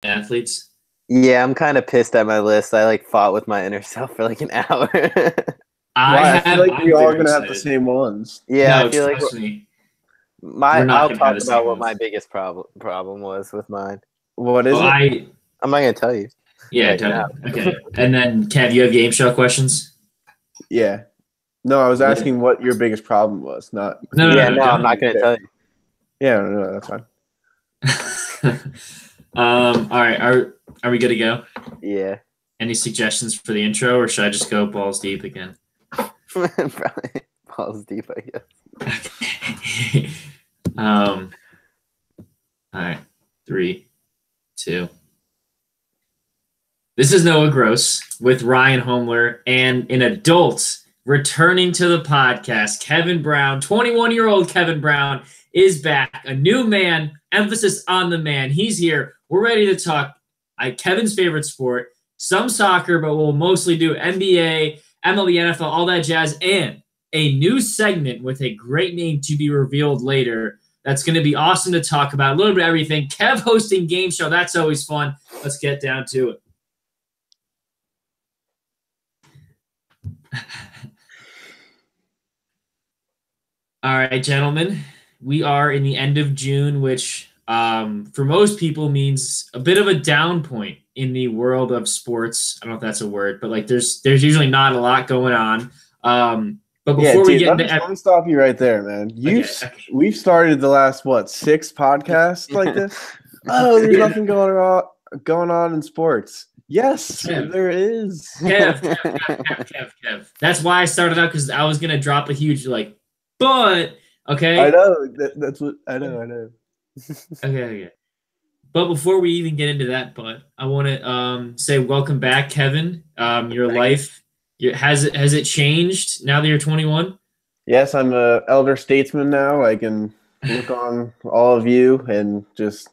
athletes? Yeah, I'm kind of pissed at my list. I fought with my inner self for an hour. Why? I feel like we I'm all very gonna have the excited. same ones. Yeah, I No, feel like trust me, we're not I'll gonna have talk the about same what my ones. biggest problem was with mine. What Oh, is it? I'm not gonna tell you. yeah, Right now. totally. Okay. And then, Kev, you have game show questions? Yeah. No, I was What? asking what your biggest problem was, not. No, I'm not don't. gonna tell you. Yeah, no, that's fine. All right, are we good to go? Yeah. Any suggestions for the intro, or should I just go balls deep again? Probably balls deep, I guess. Okay. All right, 3, 2. This is Noah Gross with Ryan Homler and an adult returning to the podcast. Kevin Brown, 21-year-old Kevin Brown, is back. A new man, emphasis on the man. He's here. We're ready to talk Kevin's favorite sport, some soccer, but we'll mostly do NBA, MLB, NFL, all that jazz, and a new segment with a great name to be revealed later. That's going to be awesome to talk about. A little bit of everything. Kev hosting game show. That's always fun. Let's get down to it. All right, gentlemen, we are in the end of June, which for most people means a bit of a down point in the world of sports. I don't know if that's a word, but there's usually not a lot going on. But before we get let me stop you right there, man. We've started the last 6 podcasts like this. Oh, there's nothing going on in sports. Yes, Kev. There is. Kev. That's why I started out, because I was gonna drop a huge but okay. I know that's what I know. Okay. But before we even get into that, I want to say welcome back, Kevin. Your life, has it changed now that you're 21? Yes, I'm an elder statesman now. I can look on all of you and just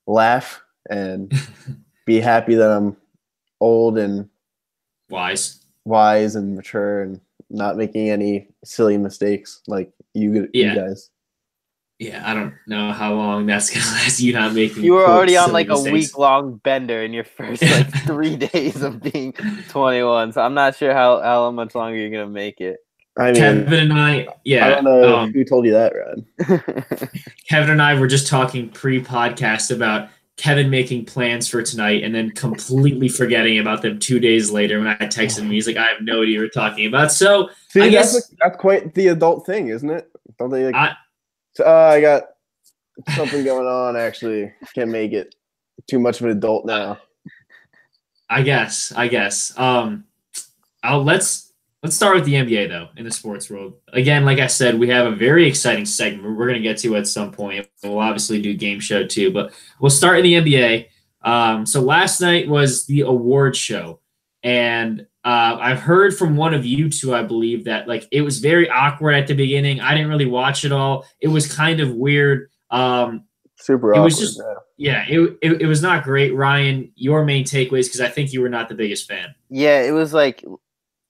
laugh and be happy that I'm old and wise and mature and not making any silly mistakes like you guys. Yeah, I don't know how long that's gonna last. You not making. You were already on a mistakes. week-long bender in your first 3 days of being 21, so I'm not sure how much longer you're gonna make it. I mean, Kevin and I, I don't know who told you that, Rod. Kevin and I were just talking pre-podcast about Kevin making plans for tonight and then completely forgetting about them 2 days later when I texted him. He's like, I have no idea what we're talking about. So see, I guess that's quite the adult thing, isn't it? Don't they? I got something going on. Actually, can't make it. Too much of an adult now. I guess. Let's start with the NBA though. In the sports world, again, like I said, we have a very exciting segment we're going to get to at some point. We'll obviously do game show too, but we'll start in the NBA. So last night was the award show, and I've heard from one of you two, I believe, that it was very awkward at the beginning. I didn't really watch it all. It was kind of weird. Super awkward. It was just it was not great. Ryan, your main takeaways, because I think you were not the biggest fan. Yeah, it was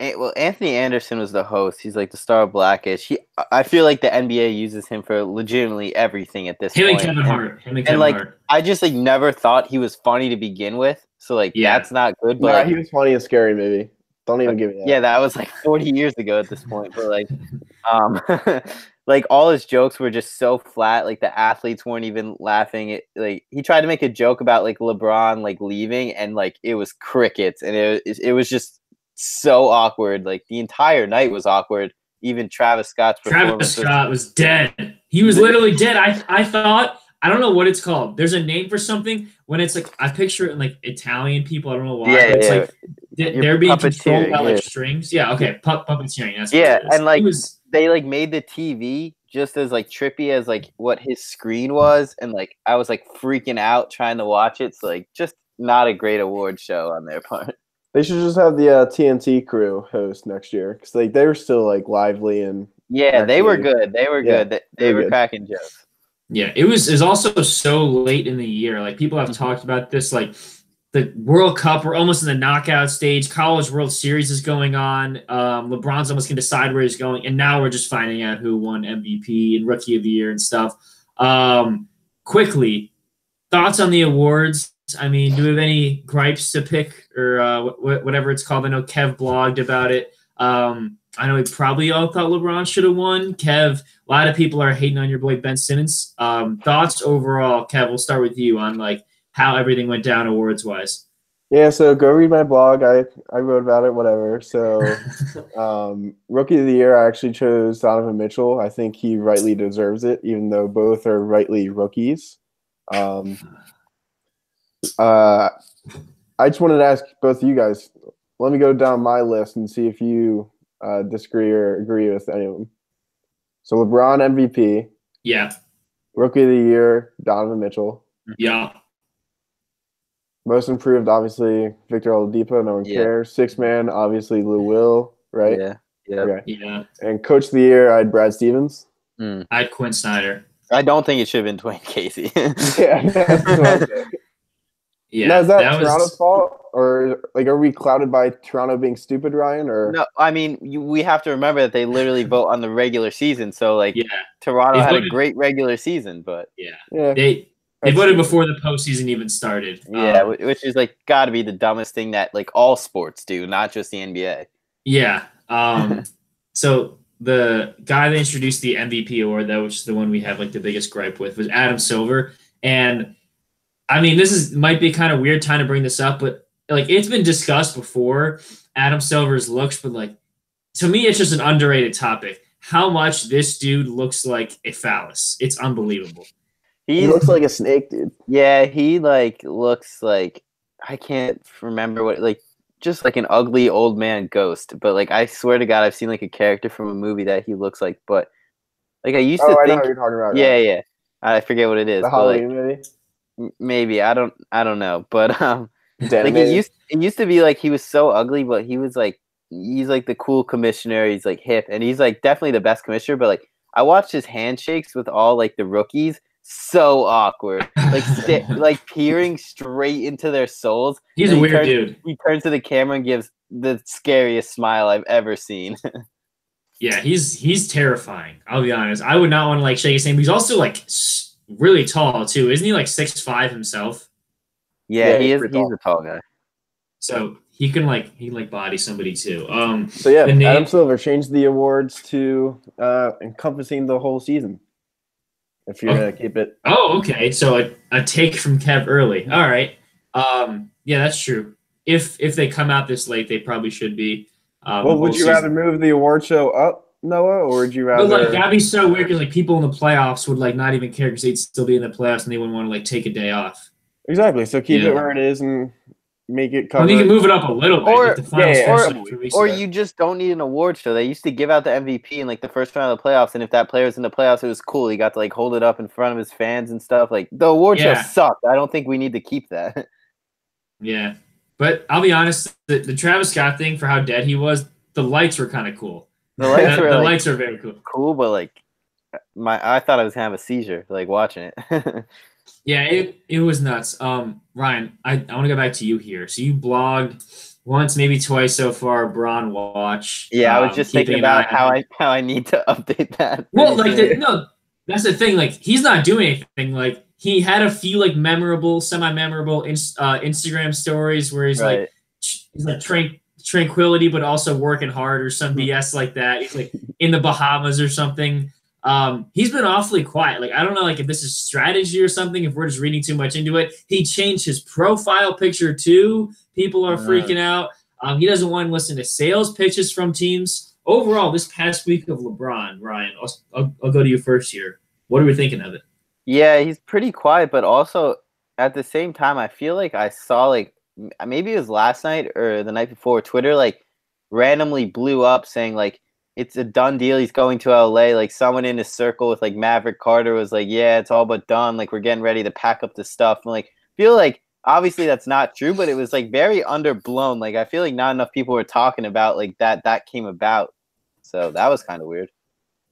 Anthony Anderson was the host. He's the star of Blackish. I feel like the NBA uses him for legitimately everything at this point. And Kevin Hart. I just never thought he was funny to begin with. So that's not good. But he was funny in Scary Movie. Don't even give me that. Yeah, that was 40 years ago at this point. But all his jokes were just so flat. The athletes weren't even laughing. He tried to make a joke about LeBron leaving, and it was crickets, and it was just so awkward. The entire night was awkward. Even Travis Scott's performance. Travis Scott was dead. He was literally dead. I thought, I don't know what it's called. There's a name for something when it's I picture it in Italian people. I don't know why. Yeah, but it's they're being controlled by strings. Yeah, okay. Puppeteering. That's what it is. They made the TV just as trippy as what his screen was, and I was freaking out trying to watch it. So just not a great award show on their part. They should just have the TNT crew host next year, because they were still lively and they were good. They were good. They were cracking jokes. Yeah, it was also so late in the year. People have talked about this. The World Cup, we're almost in the knockout stage. College World Series is going on. LeBron's almost going to decide where he's going, and now we're just finding out who won MVP and Rookie of the Year and stuff. Quickly, thoughts on the awards? I mean, do we have any gripes to pick or whatever it's called? I know Kev blogged about it. I know we probably all thought LeBron should have won. Kev, a lot of people are hating on your boy Ben Simmons. Thoughts overall, Kev? We'll start with you on like how everything went down awards wise. Yeah, so go read my blog. I wrote about it, whatever. So, Rookie of the Year, I actually chose Donovan Mitchell. I think he rightly deserves it, even though both are rightly rookies. I just wanted to ask both of you guys. Let me go down my list and see if you disagree or agree with any of them. So LeBron MVP. Yeah. Rookie of the Year, Donovan Mitchell. Yeah. Most improved, obviously, Victor Oladipo. No one cares. Sixth man, obviously, Lou Will, right? Yeah. Yeah. Okay. Yeah. And Coach of the Year, I had Brad Stevens. I had Quinn Snyder. I don't think it should have been Dwayne Casey. Yeah. Yeah. Now, is that Toronto's fault? Or, like, are we clouded by Toronto being stupid, Ryan? Or No, I mean, we have to remember that they literally vote on the regular season. So, like, Toronto had a great regular season, but they voted before the postseason even started. Yeah, which is like got to be the dumbest thing that like all sports do, not just the NBA. Yeah. So the guy that introduced the MVP award, though, which is the one we have like the biggest gripe with, was Adam Silver. And I mean, might be kind of weird time to bring this up, but like it's been discussed before, Adam Silver's looks, but like to me, it's just an underrated topic. How much this dude looks like a phallus. It's unbelievable. He looks like a snake, dude. Yeah, he like looks like I can't remember what like just like an ugly old man ghost. But like I swear to God, I've seen like a character from a movie that he looks like. But like I used to think, I know what you're talking about. Yeah. I forget what it is. The Halloween movie. Maybe I don't know. But like it used to be like he was so ugly, but he's like the cool commissioner. He's like hip, and he's like definitely the best commissioner. But like I watched his handshakes with all like the rookies. So awkward, like like peering straight into their souls. He's a weird dude. He turns to the camera and gives the scariest smile I've ever seen. Yeah, he's terrifying. I'll be honest. I would not want to like shake his hand. But he's also like really tall too, isn't he? Like 6'5" himself. Yeah, he is. He's a tall guy. So he can body somebody too. So yeah, Adam Silver changed the awards to encompassing the whole season. If you're gonna keep it. Oh, okay. So a take from Kev early. All right. Yeah, that's true. If they come out this late, they probably should be. Well, would you rather move the award show up, Noah, or would you rather? But like that'd be so weird because like people in the playoffs would like not even care because they'd still be in the playoffs and they wouldn't want to like take a day off. Exactly. So keep it where it is and make it cover. Well, you can move it up a little bit. Or you just don't need an award show. They used to give out the MVP in like the first round of the playoffs, and if that player's in the playoffs, it was cool. He got to like hold it up in front of his fans and stuff. Like the award show sucked. I don't think we need to keep that. Yeah, but I'll be honest. The Travis Scott thing, for how dead he was, the lights were kind of cool. The lights are very cool. Cool, but like I thought I was gonna have a seizure like watching it. Yeah, it was nuts. Ryan, I want to go back to you here. So you blogged once, maybe twice so far. Bron Watch. Yeah, I was just thinking about how I need to update that. Well, like that's the thing. Like he's not doing anything. Like he had a few like semi-memorable Instagram stories where he's like tranquility, but also working hard or some BS like that. He's like in the Bahamas or something. He's been awfully quiet. Like, I don't know, like if this is strategy or something, if we're just reading too much into it. He changed his profile picture too. People are freaking out. He doesn't want to listen to sales pitches from teams. Overall, this past week of LeBron, Ryan, I'll go to you first here. What are we thinking of it? Yeah, he's pretty quiet, but also at the same time, I feel like I saw like maybe it was last night or the night before, Twitter like randomly blew up saying like, it's a done deal. He's going to LA. Like someone in his circle with like Maverick Carter was like, yeah, it's all but done. Like we're getting ready to pack up the stuff. And like feel like obviously that's not true, but it was like very underblown. Like I feel like not enough people were talking about like that came about. So that was kind of weird.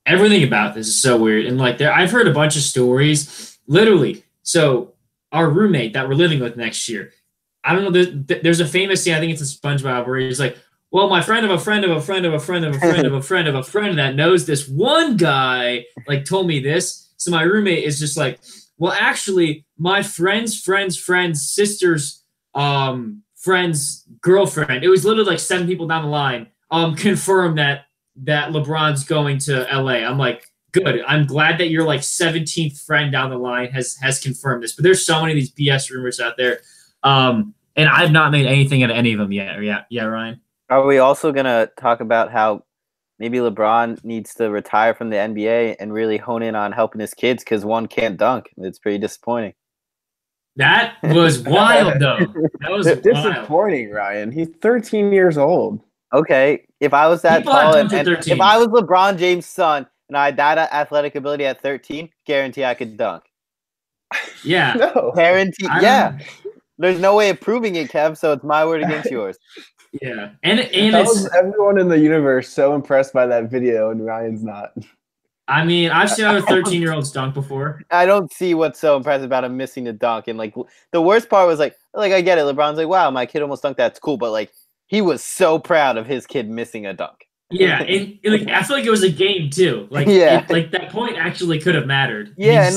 Everything about this is so weird. And like I've heard a bunch of stories, literally. So our roommate that we're living with next year, I don't know. There's a famous scene, I think it's in SpongeBob, where he's like, well, my friend of a friend of a friend of a friend of a friend of a friend of a friend that knows this one guy like told me this. So my roommate is just like, Well, actually, my friend's sister's friend's girlfriend. It was literally like 7 people down the line. Confirmed that LeBron's going to LA. I'm like, good. I'm glad that your like 17th friend down the line has confirmed this. But there's so many of these BS rumors out there. And I've not made anything out of any of them yet. Yeah, Ryan. Are we also gonna talk about how maybe LeBron needs to retire from the NBA and really hone in on helping his kids because one can't dunk? It's pretty disappointing. That was wild, though. That was disappointing, wild. Ryan. He's 13 years old. Okay, if I was that People tall have and dunked at if I was LeBron James' son and I had that athletic ability at 13, guarantee I could dunk. Yeah. No. Guarantee. Yeah. There's no way of proving it, Kev, so it's my word against yours. Yeah. And How is everyone in the universe so impressed by that video and Ryan's not? I mean, I've seen other 13-year-olds dunk before. I don't see what's so impressive about him missing the dunk. And like the worst part was like I get it. LeBron's like, wow, my kid almost dunked. That's cool. But like he was so proud of his kid missing a dunk. Yeah, and like I feel like it was a game too. Like like that point actually could have mattered. Yeah,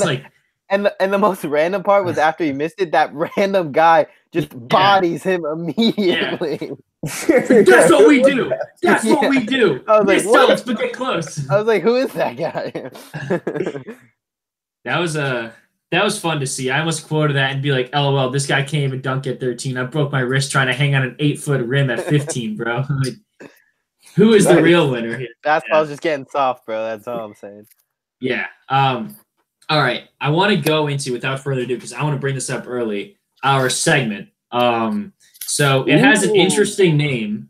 and the most random part was after he missed it, that random guy just bodies him immediately. Yeah. That's what we do. That's what we do. I was like, what? But get close. I was like, who is that guy? That was fun to see. I almost quoted that and be like, LOL, this guy can't even dunk at 13. I broke my wrist trying to hang on an 8-foot rim at 15, bro. Like, who is the real winner here? Basketball's just getting soft, bro. That's all I'm saying. Yeah. All right. I want to go into, without further ado, because I want to bring this up early, our segment. So it has an interesting name.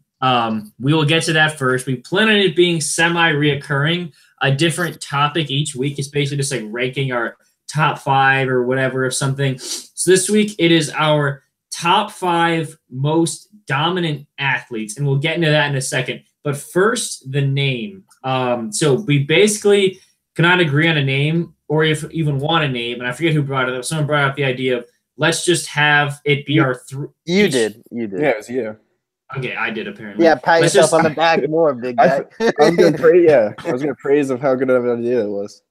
We will get to that first. We plan on it being semi-reoccurring. A different topic each week is basically just like ranking our top 5 or whatever of something. So this week it is our top 5 most dominant athletes, and we'll get into that in a second. But first, the name. So we basically cannot agree on a name, or if even want a name, and I forget who brought it up. Someone brought up the idea of let's just have it be our You did. Yeah, it was you. Okay, I did apparently. Yeah, pat yourself on the back more, big guy. I was gonna praise of how good of an idea it was.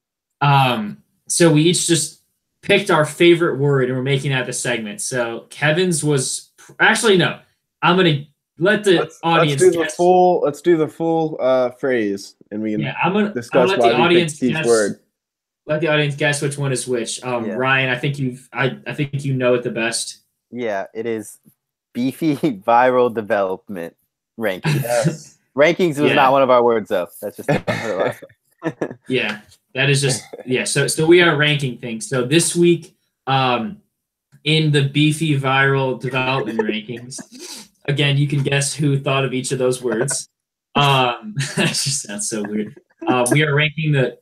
So we each just picked our favorite word, and we're making that the segment. So Kevin's was actually no. I'm gonna let the audience. Let's do the full phrase, and we can discuss why we picked each word. Let the audience guess which one is which. Ryan, I think you know it the best. Yeah, it is beefy viral development rankings. Yes. Rankings was not one of our words though. That's just yeah, that is just So we are ranking things. So this week, in the beefy viral development rankings, again, you can guess who thought of each of those words. That just sounds so weird. We are ranking the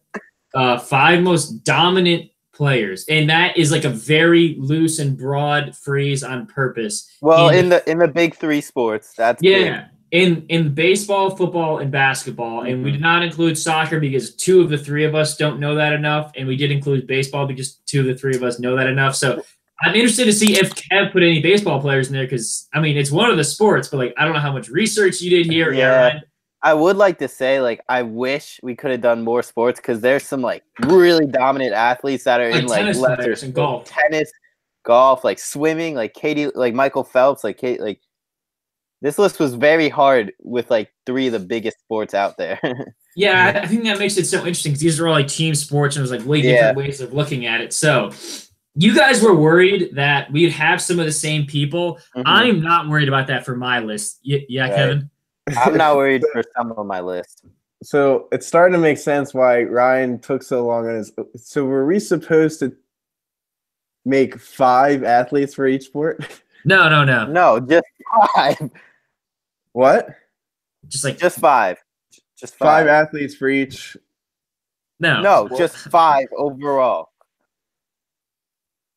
5 most dominant players, and that is like a very loose and broad phrase on purpose. Well, in the big 3 sports, that's big. In baseball, football, and basketball, and we did not include soccer because 2 of the 3 of us don't know that enough, and we did include baseball because 2 of the 3 of us know that enough. So I'm interested to see if Kev put any baseball players in there because I mean it's one of the sports, but like I don't know how much research you did here. Yeah. I would like to say, like, I wish we could have done more sports because there's some, like, really dominant athletes that are in, like, lesser and golf. Tennis, golf, like, swimming, like, Michael Phelps, like, this list was very hard with, like, 3 of the biggest sports out there. Yeah, I think that makes it so interesting because these are all, like, team sports, and there's, like, way different ways of looking at it. So you guys were worried that we'd have some of the same people. I'm not worried about that for my list. Yeah, right. Kevin? I'm not worried for some of my list. So it's starting to make sense why Ryan took so long on his. So were we supposed to make 5 athletes for each sport? No. No, just 5. What? Just 5. Just 5 athletes for each. No, just 5 overall.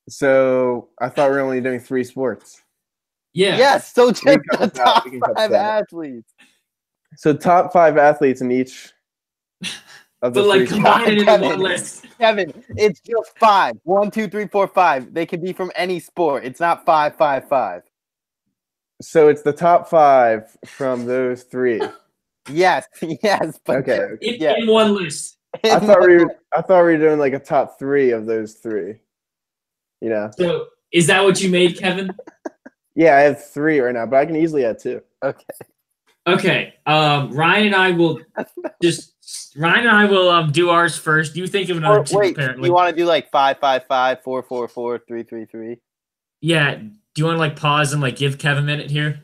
So I thought we were only doing 3 sports. Yeah. Yes, so just the top 5 athletes. So top 5 athletes in each of the like combine it in one list. Kevin, it's just 5. 1, 2, 3, 4, 5. They can be from any sport. It's not 5, 5, 5. So it's the top 5 from those 3. Yes, but okay. In one list. I thought we were doing like a top 3 of those 3. You know. So is that what you made, Kevin? Yeah, I have 3 right now, but I can easily add 2. Okay. Okay. Ryan and I will do ours first. Do you think of another two? Wait, Apparently, you want to do like 5-5-5, 4-4-4, 3-3-3? Yeah. Do you want to like pause and like give Kev a minute here?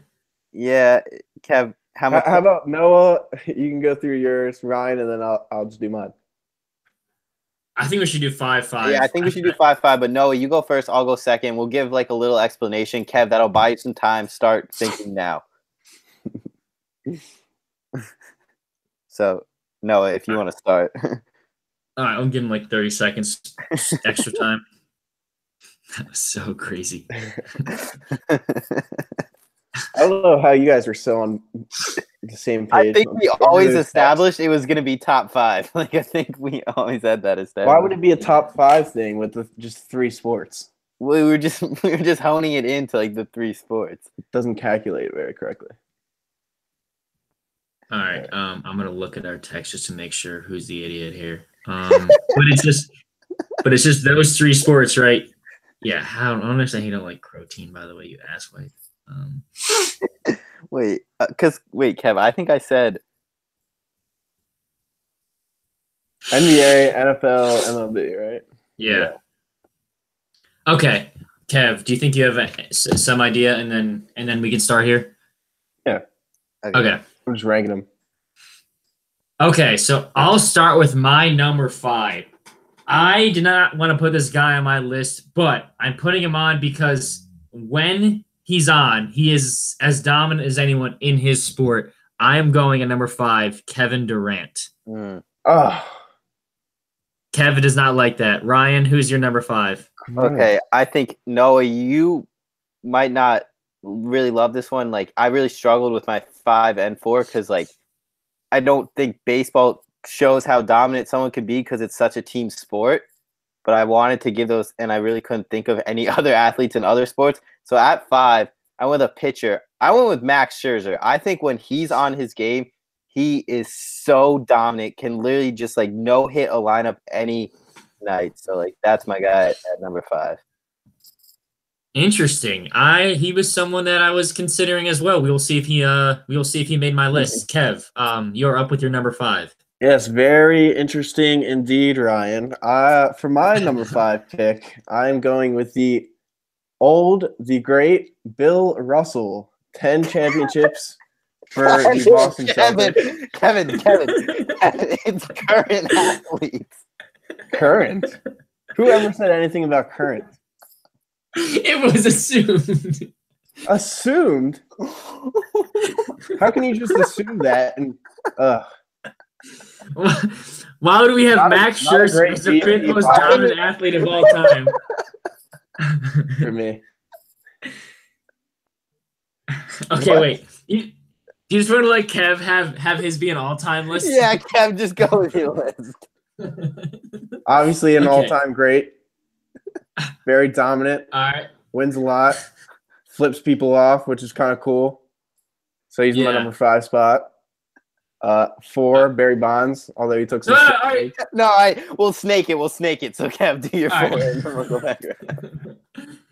Yeah, Kev. How much? How about Noah? You can go through yours, Ryan, and then I'll just do mine. I think we should do 5-5. Yeah, I think we should do 5-5. But Noah, you go first. I'll go second. We'll give like a little explanation. Kev, that'll buy you some time. Start thinking now. So, Noah, if you want to start. All right, I'll give him like 30 seconds extra time. That was so crazy. I don't know how you guys are still on the same page. I think we always established it was going to be top 5. Like, I think we always had that established. Why would it be a top 5 thing with just 3 sports? We were just honing it into like the 3 sports. It doesn't calculate very correctly. All right, I'm gonna look at our text just to make sure who's the idiot here. But it's just those 3 sports, right? Yeah. I don't understand. You don't like protein, by the way, you asswipe. Wait, Kev, I think I said NBA, NFL, MLB, right? Yeah. Okay, Kev, do you think you have some idea, and then we can start here? Yeah. Okay. I'm just ranking them. Okay, so I'll start with my number 5. I did not want to put this guy on my list, but I'm putting him on because when he's on, he is as dominant as anyone in his sport. I am going at number 5, Kevin Durant. Oh. Kevin does not like that. Ryan, who's your number 5? Okay, I think, Noah, you might not really love this one. Like, I really struggled with my 5 and 4 because, like, I don't think baseball shows how dominant someone could be because it's such a team sport. But I wanted to give those, and I really couldn't think of any other athletes in other sports. So at 5, I went with a pitcher. I went with Max Scherzer. I think when he's on his game, he is so dominant, can literally just like no hit a lineup any night. So like that's my guy at number 5. Interesting. He was someone that I was considering as well. We will see if he made my list. Kev, you're up with your number 5. Yes, very interesting indeed, Ryan. For my number 5 pick, I'm going with the great Bill Russell. 10 championships for the Boston Celtics. Kevin, it's current athletes. Current? Who ever said anything about current? It was assumed. Assumed? How can you just assume that? And why would we have Max Scherzer as the 5th most dominant athlete of all time? For me. Okay, wait. You just want to let Kev have his be an all-time list? Yeah, Kev, just go with your list. Obviously an all-time great. Very dominant. All right. Wins a lot. Flips people off, which is kind of cool. So he's my number 5 spot. 4, Barry Bonds, although he took some we'll snake it. So Kev, do your 4 right. and then we'll go back.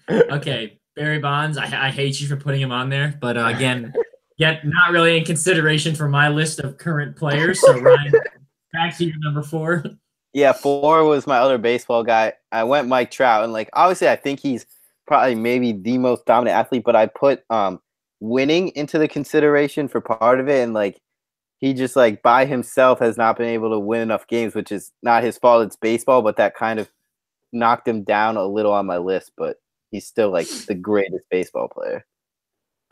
Okay, Barry Bonds, I hate you for putting him on there, but again, not really in consideration for my list of current players. So Ryan, back to your number 4. Yeah, 4 was my other baseball guy. I went Mike Trout, and like obviously I think he's probably maybe the most dominant athlete, but I put winning into the consideration for part of it, and like he just like by himself has not been able to win enough games, which is not his fault. It's baseball, but that kind of knocked him down a little on my list, but he's still like the greatest baseball player.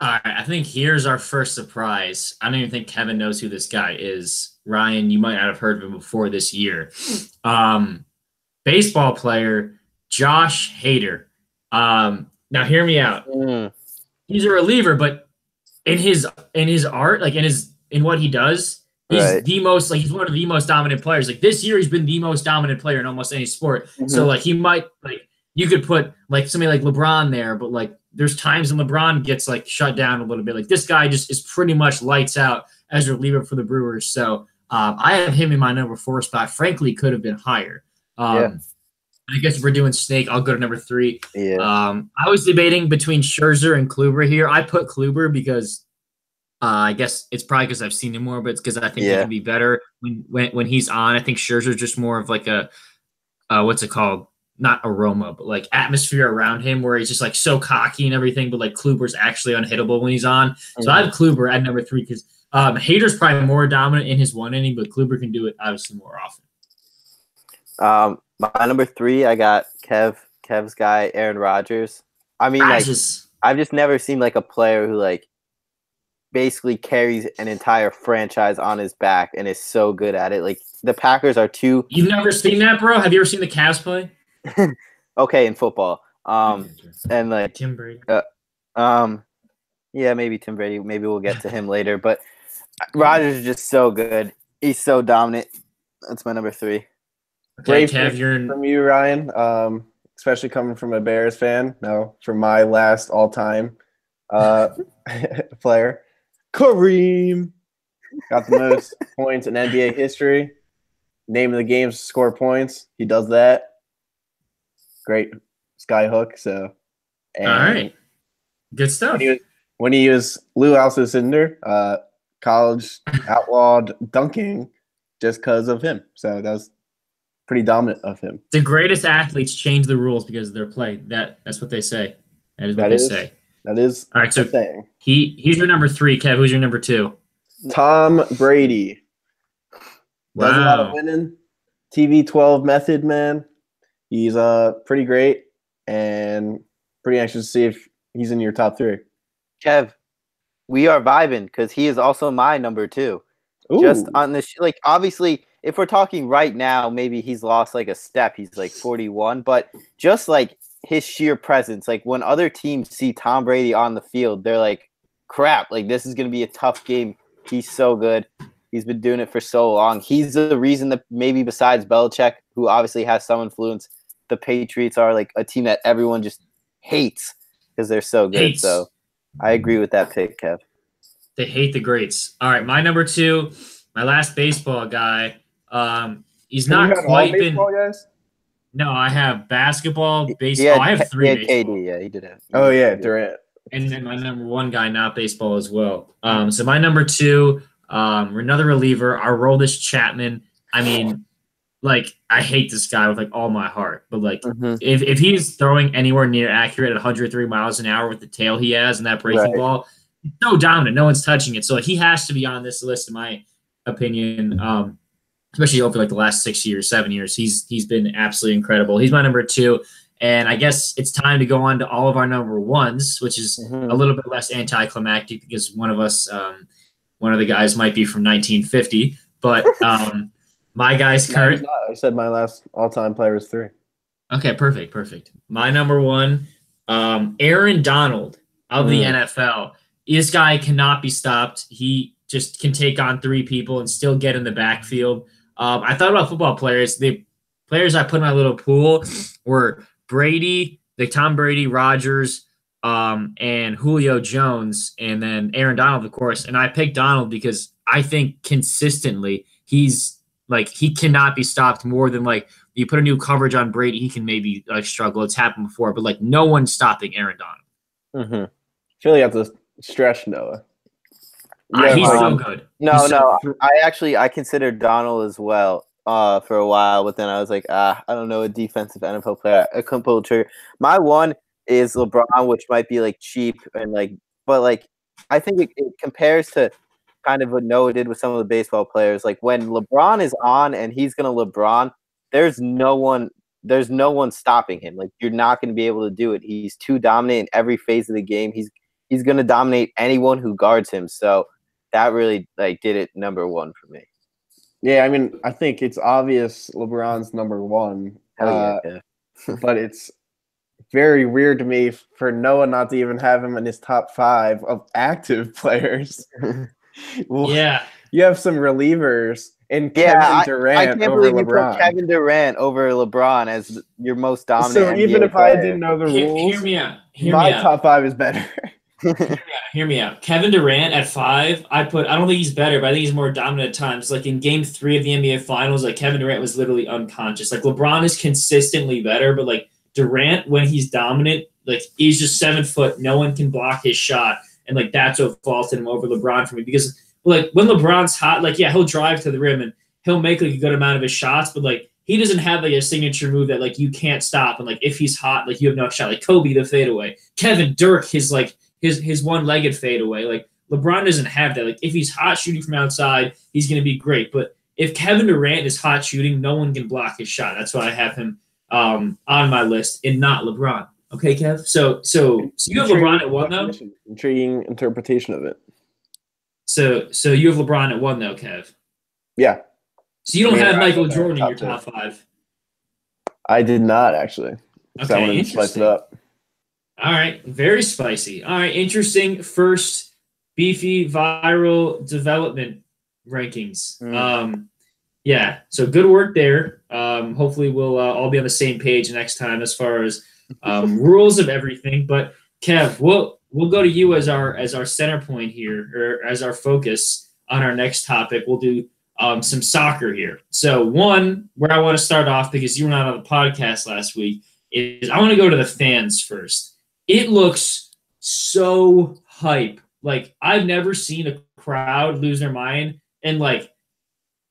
All right, I think here's our first surprise. I don't even think Kevin knows who this guy is. Ryan, you might not have heard of him before this year. Baseball player Josh Hader. Now hear me out. He's a reliever, but in his art, like in what he does, he's the most he's one of the most dominant players. Like this year, he's been the most dominant player in almost any sport. Mm-hmm. So like he might you could put like somebody like LeBron there, but like there's times when LeBron gets like shut down a little bit. Like this guy just is pretty much lights out as a reliever for the Brewers. So I have him in my number 4 spot. Frankly, could have been higher. I guess if we're doing snake, I'll go to number 3. Yeah. I was debating between Scherzer and Kluber here. I put Kluber because I guess it's probably because I've seen him more, but it's because I think he can be better when he's on. I think Scherzer's just more of like a what's it called? Not aroma, but like atmosphere around him where he's just like so cocky and everything, but like Kluber's actually unhittable when he's on. So I have Kluber at number 3 because Hader's probably more dominant in his one inning, but Kluber can do it obviously more often. My number 3, I got Kev's guy, Aaron Rodgers. I mean, I've just never seen like a player who like basically carries an entire franchise on his back and is so good at it. Like the Packers are too. You've never seen that, bro? Have you ever seen the Cavs play? Okay, in football. And like Tim Brady. Yeah, maybe Tim Brady. Maybe we'll get to him later. But Rodgers is just so good. He's so dominant. That's my number 3. Okay, Kev, you're from you, Ryan. Especially coming from a Bears fan. No, from my last all-time player, Kareem got the most points in NBA history. Name of the game is score points. He does that. Great skyhook. So, all right, good stuff. When he was Lou Alcindor, college outlawed dunking just because of him. So that was pretty dominant of him. The greatest athletes change the rules because of their play. That's what they say. That is what they say. That is all right. So thing. He's your number 3. Kev, who's your number 2? Tom Brady. Wow. Does a lot of winning. TV12 method, man. He's pretty great and pretty anxious to see if he's in your top 3. Kev, we are vibing because he is also my number 2. Ooh. Just on this, like obviously, if we're talking right now, maybe he's lost like a step. He's like 41, but just like his sheer presence, like when other teams see Tom Brady on the field, they're like, crap, like this is going to be a tough game. He's so good. He's been doing it for so long. He's the reason that maybe besides Belichick, who obviously has some influence, the Patriots are like a team that everyone just hates because they're so good. So I agree with that pick, Kev. They hate the greats. All right, my number 2, my last baseball guy. He's not quite been. Guys? No, I have basketball, baseball. I have 3. He had KD, yeah, he did it. Oh yeah, Durant. And then my number 1 guy, not baseball as well. So my number 2, another reliever, Aroldis Chapman. I mean, like I hate this guy with like all my heart, but like if he's throwing anywhere near accurate at 103 miles an hour with the tail he has and that breaking ball, it's so dominant. No one's touching it. So like, he has to be on this list, in my opinion. Especially over like the last 6 years, 7 years, he's been absolutely incredible. He's my number 2. And I guess it's time to go on to all of our number 1s, which is a little bit less anticlimactic because one of us, one of the guys might be from 1950. But my guy's current. I said my last all-time player is 3. Okay, perfect. My number 1, Aaron Donald of the NFL. This guy cannot be stopped. He just can take on 3 people and still get in the backfield. I thought about football players. The players I put in my little pool were Brady, like Tom Brady, Rodgers, and Julio Jones, and then Aaron Donald, of course. And I picked Donald because I think consistently he's like he cannot be stopped more than like you put a new coverage on Brady, he can maybe like struggle. It's happened before, but like no one's stopping Aaron Donald. I feel like you have to stretch Noah. He's so good. No. I considered Donald as well for a while, but then I was like, I don't know, a defensive NFL player. I couldn't pull the trigger. My 1 is LeBron, which might be like cheap and like, but like I think it compares to kind of what Noah did with some of the baseball players. Like when LeBron is on and he's gonna LeBron, there's no one stopping him. Like you're not gonna be able to do it. He's too dominant in every phase of the game. He's gonna dominate anyone who guards him. So that really like did it number 1 for me. Yeah, I mean, I think it's obvious LeBron's number 1. Yeah. But it's very weird to me for Noah not to even have him in his top 5 of active players. Well, yeah. You have some relievers and Kevin Durant I can't over believe LeBron. You put Kevin Durant over LeBron as your most dominant. So NBA even if player. I didn't know the rules, hear me out. My top 5 is better. Hear me out. Kevin Durant at 5, I don't think he's better, but I think he's more dominant at times. Like in game 3 of the NBA Finals, like Kevin Durant was literally unconscious. Like LeBron is consistently better, but like Durant, when he's dominant, like he's just 7 foot. No one can block his shot. And like that's what vaulted him over LeBron for me. Because like when LeBron's hot, like yeah, he'll drive to the rim and he'll make like a good amount of his shots, but like he doesn't have like a signature move that like you can't stop. And like if he's hot, like you have no shot. Like Kobe, the fadeaway. Kevin Dirk, his one-legged fadeaway. Like LeBron doesn't have that. Like if he's hot shooting from outside, he's gonna be great. But if Kevin Durant is hot shooting, no one can block his shot. That's why I have him on my list and not LeBron. Okay, Kev. So you have LeBron at 1 though. Intriguing interpretation of it. So you have LeBron at 1 though, Kev. Yeah. So you don't have Michael Jordan in your top 5. I did not actually. Okay, I wanted to spice it up. All right, very spicy. All right, interesting. First, beefy viral development rankings. Yeah, so good work there. Hopefully, we'll all be on the same page next time as far as rules of everything. But Kev, we'll go to you as our center point here, or as our focus on our next topic. We'll do some soccer here. So one, where I want to start off, because you were not on the podcast last week, is I want to go to the fans first. It looks so hype. Like I've never seen a crowd lose their mind and like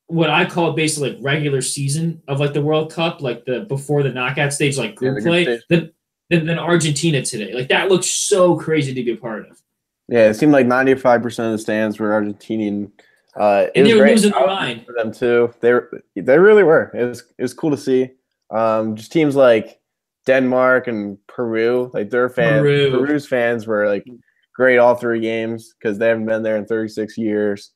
what I call basically like regular season of like the World Cup, like the before the knockout stage, like group play, than Argentina today. Like that looks so crazy to be a part of. Yeah, it seemed like 95% of the stands were Argentinian. And they were losing their mind for them too. They really were. It was cool to see. Just teams like Denmark and Peru, like their fans, Peru's fans were like great all 3 games because they haven't been there in 36 years.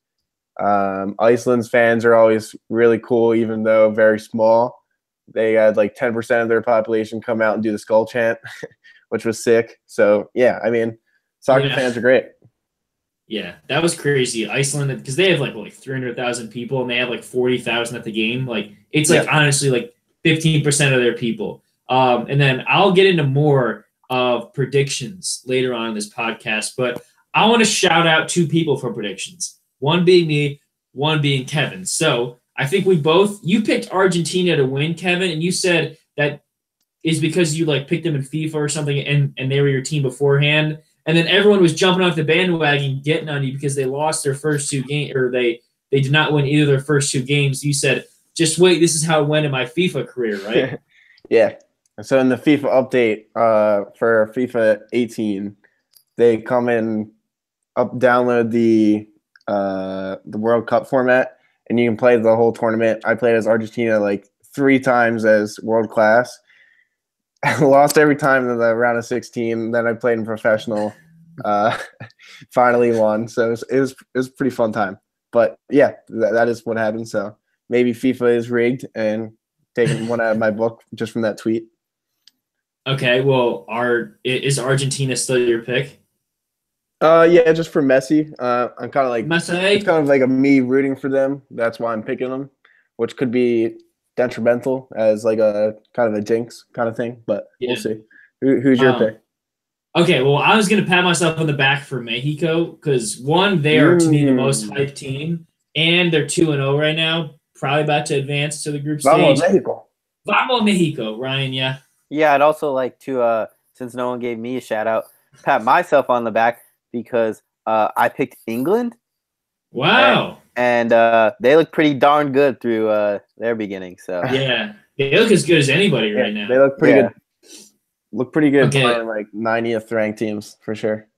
Iceland's fans are always really cool, even though very small. They had like 10% of their population come out and do the skull chant, which was sick. So yeah, I mean, soccer fans are great. Yeah, that was crazy. Iceland, because they have like 300,000 people and they have like 40,000 at the game. Like it's like honestly like 15% of their people. And then I'll get into more of predictions later on in this podcast, but I want to shout out 2 people for predictions. One being me, one being Kevin. So I think you picked Argentina to win, Kevin, and you said that is because you like picked them in FIFA or something and they were your team beforehand. And then everyone was jumping off the bandwagon, getting on you because they lost their first 2 games, or they did not win either of their first 2 games. You said, just wait, this is how it went in my FIFA career, right? Yeah. So in the FIFA update for FIFA 18, they come in, download the World Cup format, and you can play the whole tournament. I played as Argentina like 3 times as world class. I lost every time in the round of 16. Then I played in professional. Finally won. So it was a pretty fun time. But yeah, that is what happened. So maybe FIFA is rigged and taking one out of my book just from that tweet. Okay, well, is Argentina still your pick? Yeah, just for Messi. I'm kind of like Messi. It's kind of like me rooting for them. That's why I'm picking them, which could be detrimental as like a kind of a jinx kind of thing. But we'll see. Who's your pick? Okay, well, I was gonna pat myself on the back for Mexico because one, they are to me the most hyped team, and they're 2-0 right now, probably about to advance to the group stage. Vamos Mexico. Vamos Mexico, Ryan. Yeah. Yeah, I'd also like to, since no one gave me a shout out, pat myself on the back because I picked England. Wow. And they look pretty darn good through their beginning. So yeah, they look as good as anybody right now. They look pretty good. Look pretty good playing like 90th ranked teams for sure.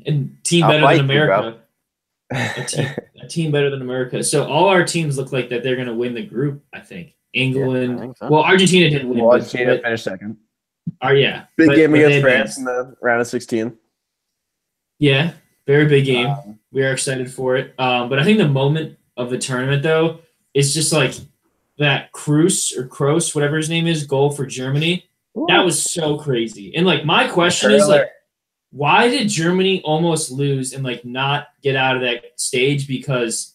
And team better than America. A team better than America. So all our teams look like that they're going to win the group, I think. England. I think so. Well, Argentina didn't win. Argentina finished second. Yeah. Big game against France in the round of 16. Yeah, very big game. We are excited for it. But I think the moment of the tournament, though, is just like that Kroos, whatever his name is, goal for Germany. Ooh. That was so crazy. And like my question is like, why did Germany almost lose and like not get out of that stage? Because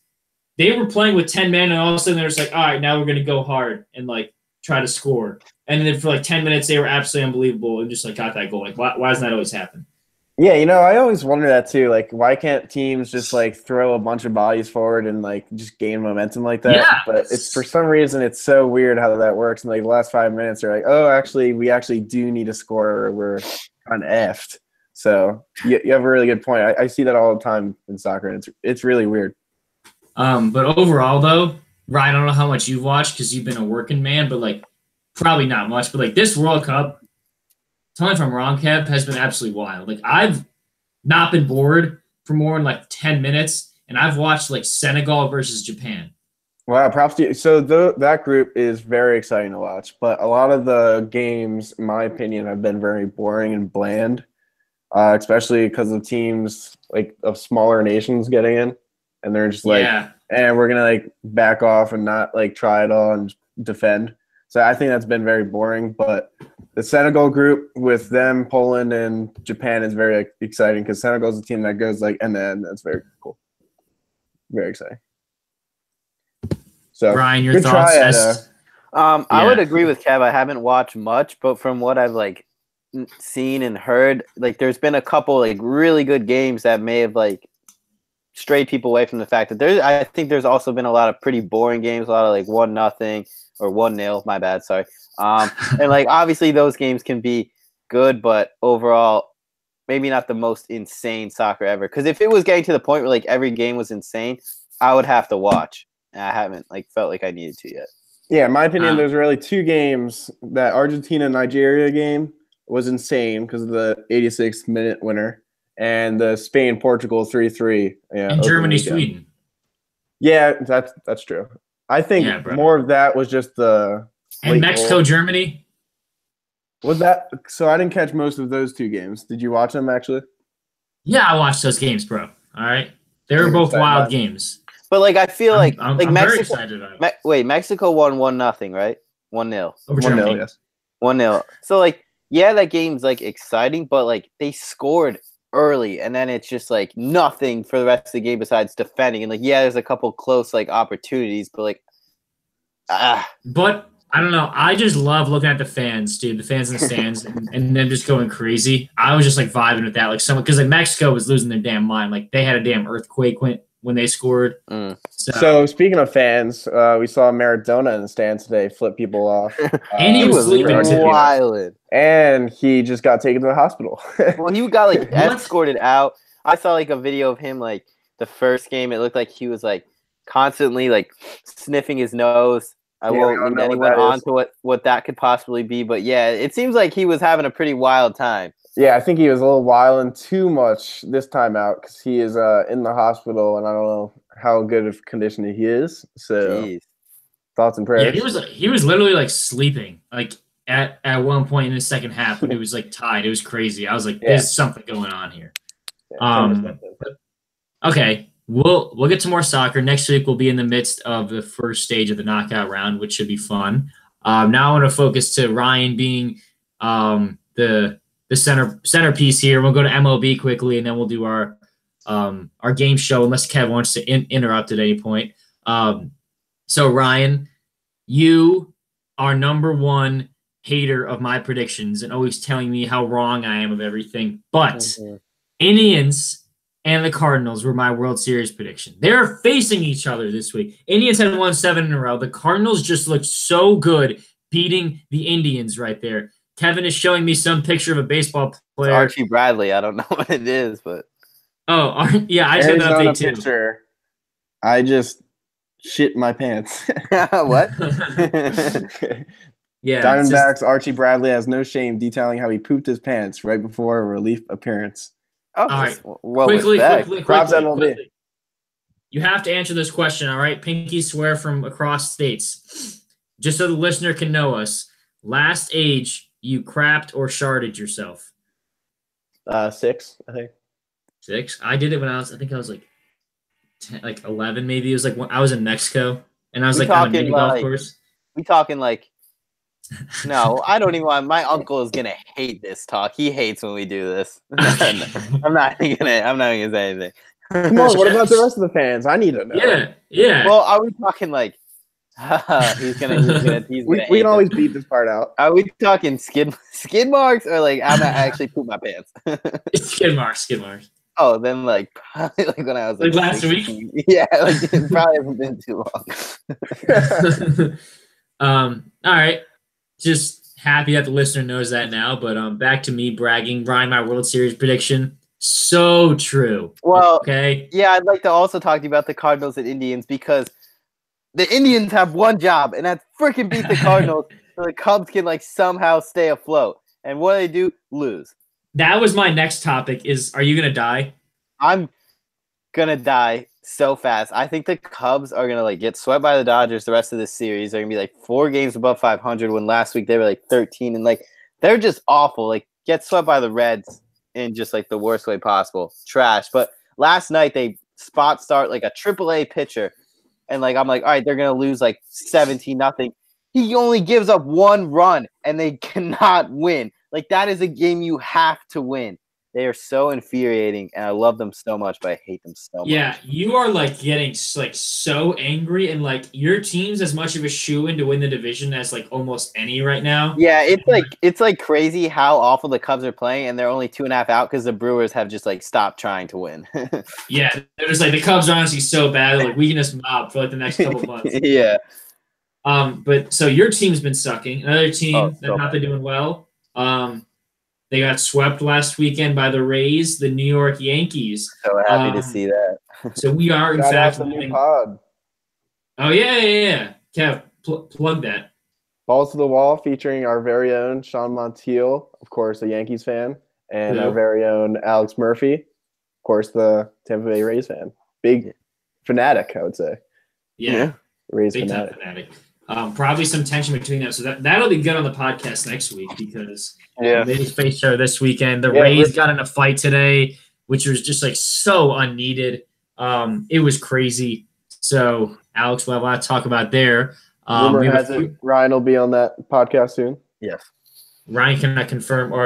they were playing with 10 men and all of a sudden they're just like, all right, now we're gonna go hard and like try to score. And then for like 10 minutes they were absolutely unbelievable and just like got that goal. Like why doesn't that always happen? Yeah, I always wonder that too. Like, why can't teams just like throw a bunch of bodies forward and like just gain momentum like that? Yeah. But it's for some reason it's so weird how that works. And like the last 5 minutes, they're like, oh, actually, we actually do need to score, or we're uneffed. So you have a really good point. I see that all the time in soccer, and it's really weird. But overall, though, Ryan, I don't know how much you've watched because you've been a working man, but like probably not much. But like this World Cup, tell me if I'm wrong, Kev, has been absolutely wild. Like I've not been bored for more than like 10 minutes, and I've watched like Senegal versus Japan. Wow, props to you. So that group is very exciting to watch, but a lot of the games, in my opinion, have been very boring and bland, especially because of teams like of smaller nations getting in, and they're just like, and we're gonna like back off and not like try it all and defend. So I think that's been very boring. But the Senegal group with them, Poland, and Japan is very exciting because Senegal is a team that goes like end to end. That's very cool, very exciting. So, Ryan, your thoughts? I would agree with Kev. I haven't watched much, but from what I've like seen and heard, like there's been a couple like really good games that may have like strayed people away from the fact that I think there's also been a lot of pretty boring games, a lot of like 1-0 or 1-0. My bad, sorry. And like obviously those games can be good, but overall, maybe not the most insane soccer ever. Because if it was getting to the point where like every game was insane, I would have to watch. And I haven't like felt like I needed to yet. Yeah, in my opinion, there's really two games. That Argentina-Nigeria game was insane because of the 86th-minute winner, and the Spain-Portugal 3-3. Yeah, and Germany-Sweden. Yeah, that's true. I think more of that was just the and Mexico-Germany. Was that so? I didn't catch most of those two games. Did you watch them actually? Yeah, I watched those games, bro. All right, they were both wild games. But like I feel like I'm Mexico. Very excited about it. Mexico won 1-0, right? 1-0. Over Germany. 1-0, yes. 1-0. So like, yeah, that game's like exciting, but like they scored early, and then it's just like nothing for the rest of the game besides defending. And like, yeah, there's a couple close like opportunities, but like, But I don't know. I just love looking at the fans, dude. The fans in the stands, and them just going crazy. I was just like vibing with that, like someone because like Mexico was losing their damn mind. Like they had a damn earthquake when they scored. So speaking of fans, we saw Maradona in the stands today flip people off. And he was sleeping wild. And he just got taken to the hospital. Well, he got like escorted out. I saw like a video of him like the first game. It looked like he was like constantly like sniffing his nose. I won't lead anyone on to what that could possibly be. But yeah, it seems like he was having a pretty wild time. Yeah, I think he was a little wilding too much this time out because he is in the hospital, and I don't know how good of condition he is. So, thoughts and prayers. Yeah, he was literally like sleeping, like at one point in the second half when he was like tied. It was crazy. I was like, "There's something going on here." Okay, we'll get to more soccer next week. We'll be in the midst of the first stage of the knockout round, which should be fun. Now I want to focus to Ryan being the centerpiece here. We'll go to MLB quickly, and then we'll do our game show, unless Kev wants to interrupt at any point. So Ryan, you are number one hater of my predictions and always telling me how wrong I am of everything. But Indians and the Cardinals were my World Series prediction. They're facing each other this week. Indians had won 7 in a row. The Cardinals just looked so good beating the Indians right there. Kevin is showing me some picture of a baseball player. It's Archie Bradley. I don't know what it is, but yeah, I said that update too. Picture. I just shit my pants. What? Yeah. Diamondbacks Archie Bradley has no shame detailing how he pooped his pants right before a relief appearance. Oh, all right. Well, quickly. You have to answer this question, all right? Pinky swear from across states. Just so the listener can know us. Last age you crapped or sharded yourself? 6, I think. 6? I did it when I think I was like 10, like 11 maybe. It was like when I was in Mexico, and I was like on a mini golf course. We talking like, no, I don't even want, my uncle is going to hate this talk. He hates when we do this. I'm not going to say anything. Come on, what about the rest of the fans? I need to know. Yeah. Well, are we talking like He's We gonna can always beat this part out. Are we talking skid marks or like I'm gonna actually poop my pants? Skid marks. Oh, then like probably like when I was Like last 16. Yeah, like it probably hasn't been too long. All right. Just happy that the listener knows that now. But back to me bragging. Ryan, my World Series prediction. So true. Well, okay. Yeah, I'd like to also talk to you about the Cardinals and Indians because the Indians have one job, and that's freaking beat the Cardinals so the Cubs can like somehow stay afloat. And what do? Lose. That was my next topic is, are you going to die? I'm going to die so fast. I think the Cubs are going to like get swept by the Dodgers the rest of this series. They're going to be like 4 games above 500 when last week they were like 13. And like they're just awful. Like get swept by the Reds in just like the worst way possible. Trash. But last night they spot start like a AAA pitcher. And like I'm like, all right, they're going to lose like 17-0. He only gives up 1 run and they cannot win. Like, that is a game you have to win. They are so infuriating, and I love them so much, but I hate them so much. Yeah, you are, like, getting, like, so angry, and, like, your team's as much of a shoo-in to win the division as, like, almost any right now. Yeah, it's like crazy how awful the Cubs are playing, and they're only 2.5 out because the Brewers have just, like, stopped trying to win. Yeah, they're just, like, the Cubs are honestly so bad, like, we can just mob for, like, the next couple months. Yeah. But, so your team's been sucking. Another team that's not been doing well. They got swept last weekend by the Rays, the New York Yankees. So happy to see that. So we are, in fact, the new pod. Oh, yeah. Kev, plug that. Balls to the Wall featuring our very own Sean Montiel, of course, a Yankees fan, and our very own Alex Murphy, of course, the Tampa Bay Rays fan. Big fanatic, I would say. Yeah. Rays big fanatic. Time fanatic. Probably some tension between them. So that'll be good on the podcast next week because they just faced each other this weekend. The Rays got in a fight today, which was just like so unneeded. It was crazy. So Alex, we'll have a lot to talk about there. Rumor has it Ryan will be on that podcast soon. Yes. Ryan cannot confirm, or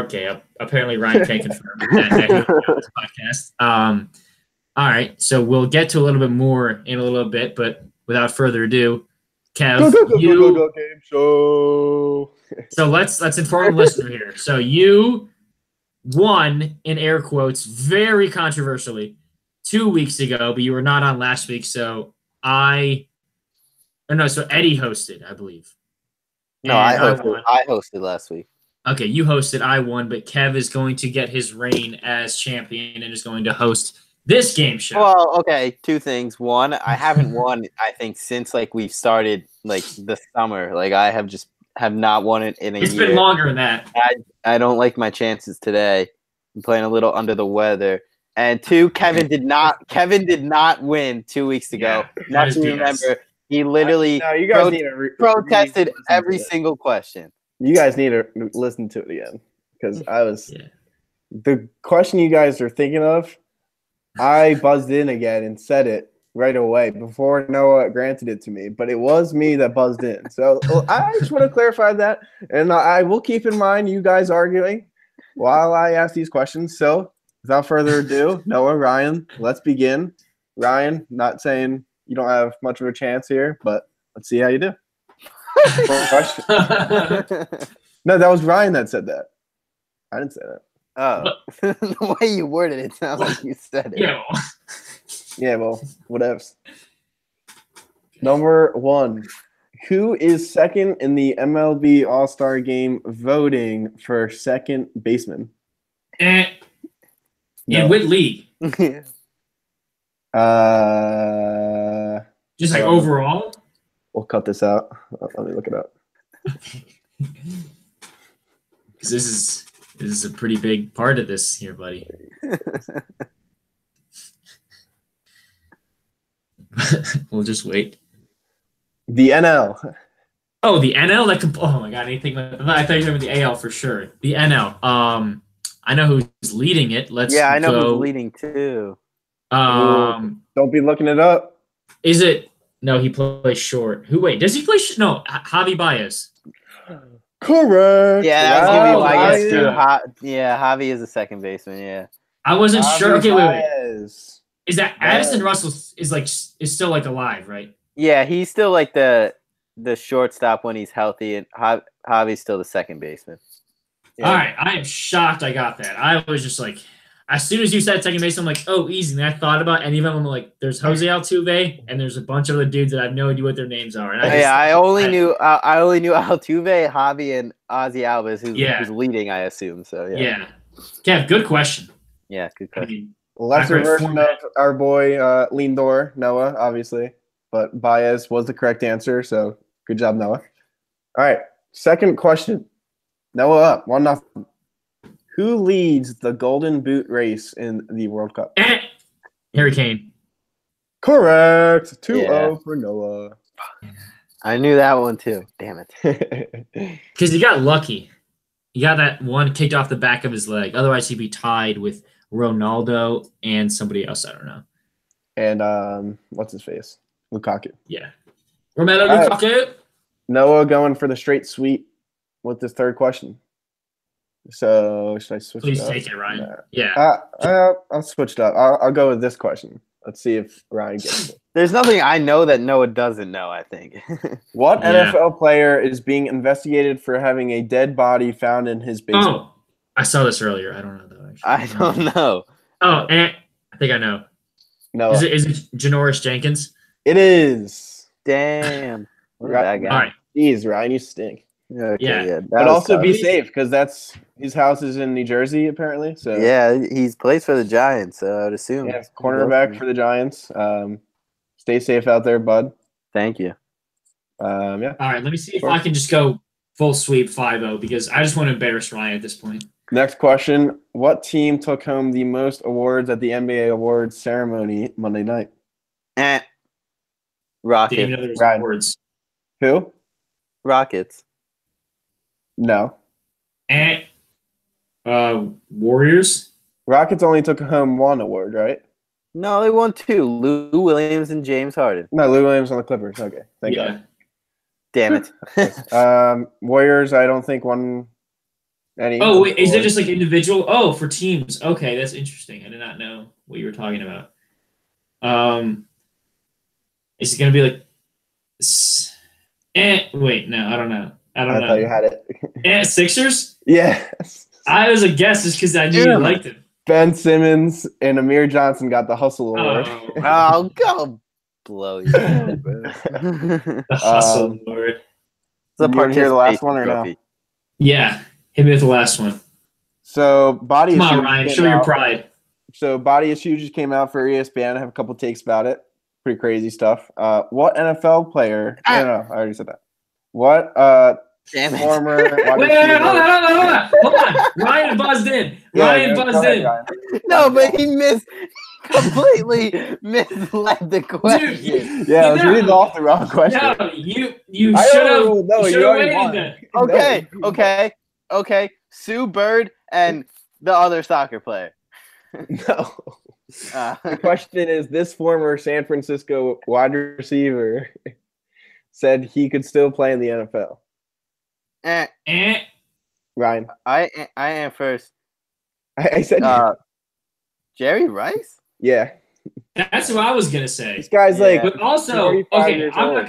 apparently Ryan can't confirm that he'll be on this podcast. All right, so we'll get to a little bit more in a little bit, but without further ado, Kev, go game show. So let's inform the listener here. So you won, in air quotes, very controversially 2 weeks ago, but you were not on last week. So Eddie hosted, I believe. No, I hosted last week. Okay, you hosted, I won, but Kev is going to get his reign as champion and is going to host this game show. Well, okay, 2 things. One, I haven't won, I think, since like we've started like the summer. Like I have not won it in a year. It's been longer than that. I don't like my chances today. I'm playing a little under the weather. And 2, Kevin did not win 2 weeks ago. Not to remember, he literally protested every single question. You guys need to listen to it again because the question you guys are thinking of. I buzzed in again and said it right away before Noah granted it to me, but it was me that buzzed in. So I just want to clarify that, and I will keep in mind you guys arguing while I ask these questions. So without further ado, Noah, Ryan, let's begin. Ryan, not saying you don't have much of a chance here, but let's see how you do. No, that was Ryan that said that. I didn't say that. Oh, the way you worded it sounds like you said it. Yeah, well, whatever. Number 1. Who is second in the MLB All-Star Game voting for second baseman? In Whitley. Just like overall? We'll cut this out. Let me look it up. Because this is a pretty big part of this here, buddy. We'll just wait. The NL. Oh, the NL? Oh my god, anything like that. I thought you were talking about the AL for sure. The NL. I know who's leading it. I know who's leading too. Don't be looking it up. Is it? No, he plays short. Does he play? No, Javi Baez. Correct. Yeah, that was gonna be my guess too. Javi is the second baseman. Yeah, I wasn't sure. Okay, wait. Baez. Is that Addison Russell is still like alive, right? Yeah, he's still like the the shortstop when he's healthy, and Javi's still the second baseman. All right, I am shocked I got that. I was just like, as soon as you said second base, I'm like, oh, easy. And I thought about any of them. I'm like, there's Jose Altuve, and there's a bunch of other dudes that I have no idea what their names are. And I only knew Altuve, Javi, and Ozzy Alvis, who's leading, I assume. So yeah. Kev, good question. Yeah, good question. Lesser version of our boy Lindor, Noah, obviously, but Baez was the correct answer. So good job, Noah. All right, second question. Noah up 1-0. Who leads the Golden Boot race in the World Cup? Harry Kane. Correct. 2-0 for Noah. I knew that one too. Damn it. Because he got lucky. He got that one kicked off the back of his leg. Otherwise, he'd be tied with Ronaldo and somebody else. I don't know. And what's his face? Lukaku. Yeah. Romelu Lukaku. Noah going for the straight sweep with this third question. So should I switch? Please it up? take it, Ryan. Yeah. I'll switch it up. I'll go with this question. Let's see if Ryan gets it. There's nothing I know that Noah doesn't know, I think. What NFL player is being investigated for having a dead body found in his basement? Oh, I saw this earlier. I don't know though. I don't know. Oh, I think I know. No. Is it Janoris Jenkins? It is. Damn. What a Right. bad guy. All right. Jeez, Ryan, you stink. Okay, Yeah. But also tough. be safe because that's his house is in New Jersey apparently. So Yeah, he's plays for the Giants, so I'd assume. yeah, cornerback for the Giants. Stay safe out there, bud. Thank you. Yeah. All right. Let me see if I can just go full sweep 5-0 because I just want to embarrass Ryan at this point. Next question. What team took home the most awards at the NBA Awards ceremony Monday night? Didn't Rockets. even know there was Ryan. words. Who? Rockets. No. Warriors. Rockets only took home one award, right? No, they won 2. Lou Williams and James Harden. No, Lou Williams on the Clippers. Okay. Thank Yeah. Damn it. Warriors, I don't think won any. Oh, wait. Is it just like individual? Oh, for teams. Okay. That's interesting. I did not know what you were talking about. Is it going to be like. Wait. No, I don't know. I thought you had it. Sixers? Yes. I was a guess just because I knew you liked him. Ben Simmons and Amir Johnson got the Hustle Award. Oh, go blow you. The Hustle Award. You want to hear the last one or no? Yeah. Hit me with the last one. So, Body Come Issue on, Ryan. came Show your out. pride. So, Body Issue just came out for ESPN. I have a couple takes about it. Pretty crazy stuff. What NFL player? No, I already said that. What Damn it. former? Wait, hold on. Ryan buzzed in. Ryan buzzed in. No, but he completely misled the question. Dude, Yeah, I was reading off the wrong question. No, you should have. No, you should you have already won. waited then. Okay. Sue Bird and the other soccer player. No. The question is, this former San Francisco wide receiver said he could still play in the NFL. Ryan. I am first. I said Jerry Rice? yeah. That's what I was gonna say. This guy's like But also, 45 okay, years I'm old.